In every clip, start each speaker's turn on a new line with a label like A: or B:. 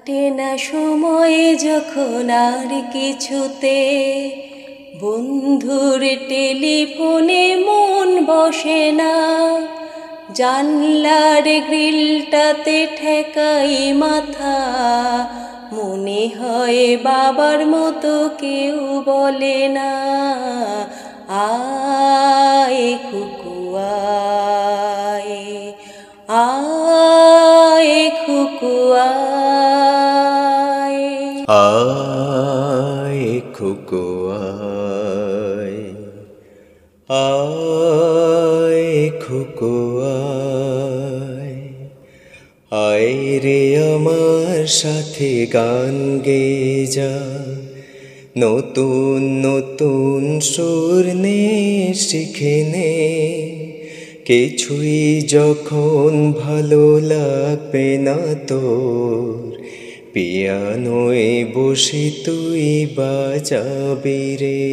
A: কাটে না সময়ে যখন আর কিছুতে, বন্ধুর টেলিফোনে মন বসে না, জানলার গ্রিলটাতে ঠেকাই মাথা, মনে হয় বাবার মতো কেউ বলে না, আয় খুকু আয়, আয় খুকু আয়,
B: আয় খুকু আয়, আয় খুকু আয়, আয় রে আমার সাথে গান গেয়ে যা, নতুন নতুন সুর নে শিখে নে, কিছুই যখন ভালো লাগবে না তোর, পিয়ানোয় বসে তুই বাজাবি রে,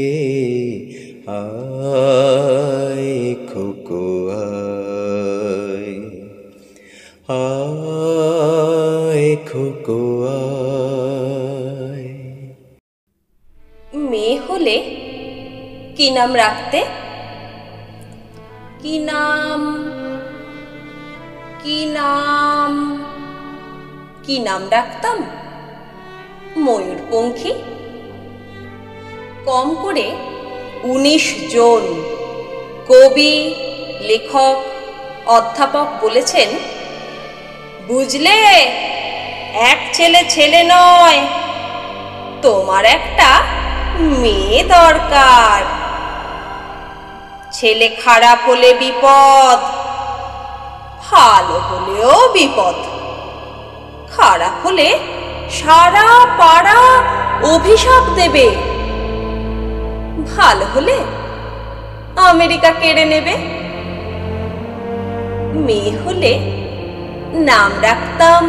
B: আয় খুকু আয়, আয় খুকু আয়।
A: মেয়ে হলে কি নাম রাখতে? কি নাম, কি নাম, কি নাম রাখতাম? ময়ূরপঙ্খী। কম করে 19 জন কবি, লেখক, অধ্যাপক বলেছেন, বুঝলে, এক ছেলে ছেলে নয়, তোমার একটা মেয়ে দরকার। ছেলে খারাপ হলে বিপদ, ভালো হলেও বিপদ। খারাপ হলে সারা পাড়া অভিশাপ দেবে, ভালো হলে আমেরিকা কেড়ে নেবে। মেয়ে হলে নাম রাখতাম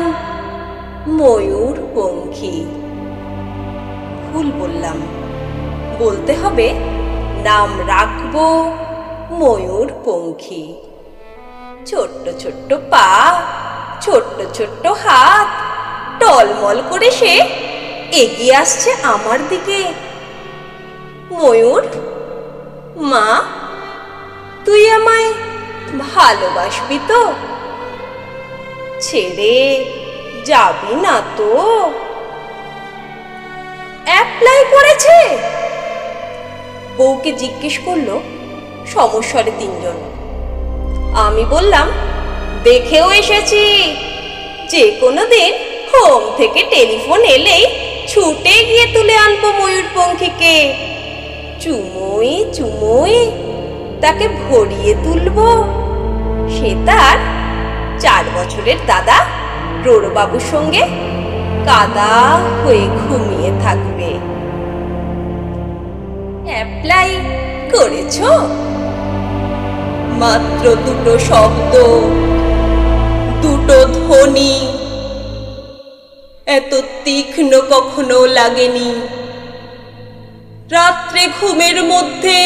A: ময়ূরপঙ্খী। ভুল বললাম, বলতে হবে নাম রাখবো ময়ূরপঙ্খী। ছোট্ট ছোট্ট পা, ছোট্ট ছোট্ট হাত, টলমল করে সে এগিয়ে আসছে আমার দিকে। ময়ূর, মা, তুই আমায় ভালোবাসবি তো? ছেড়ে যাবি না তো? অ্যাপ্লাই করেছে? বউকে জিজ্ঞেস করলো সমস্বরে 3 জন। আমি বললাম, দেখেও এসেছি, যে কোনো দিন হোম থেকে টেলিফোন এলেই ছুটে গিয়ে তুলে আনবো ময়ূরপঙ্খীকে। চুমোই চুমোই তাকে ভরিয়ে তুলবো। সে তার 4 বছরের দাদা রোড়বাবুর সঙ্গে কাদা হয়ে ঘুমিয়ে থাকবে। অ্যাপ্লাই করেছো? মাত্র 2টো শব্দ, 2টো ধ্বনি, এত তীক্ষ্ণ কখনো লাগেনি। রাত্রে ঘুমের মধ্যে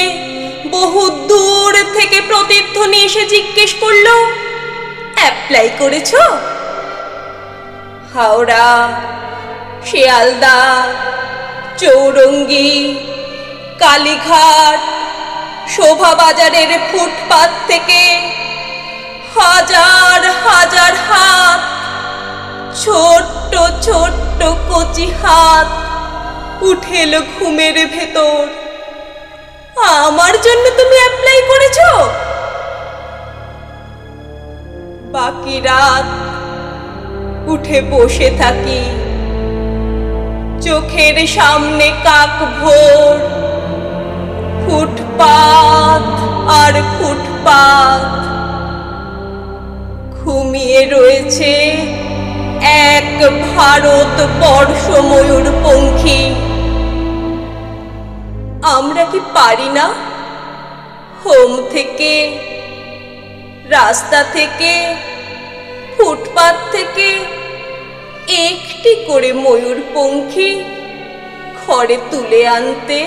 A: বহু দূর থেকে প্রতিধ্বনি এসে জিজ্ঞেস করলো, অ্যাপ্লাই করেছো? হাওড়া, শিয়ালদা, চৌরঙ্গি, কালীঘাট, শোভাবাজারের ফুটপাত থেকে হাজার হাজার হাত, ছোট্ট ছোট্ট কচি হাত উঠে এলো ঘুমের ভেতর। আমার জন্য তুমি অ্যাপ্লাই করেছো? বাকি রাত উঠে বসে থাকি, চোখের সামনে কাক ভোর, ফুটপাত আর ফুটপাত। ঘুমিয়ে রয়েছে এক ভারতবর্ষ ময়ূরপঙ্খী। আমরা কি পারি না হোম থেকে, রাস্তা থেকে, ফুটপাত থেকে একটি করে ময়ূরপঙ্খী ঘরে তুলে আনতে?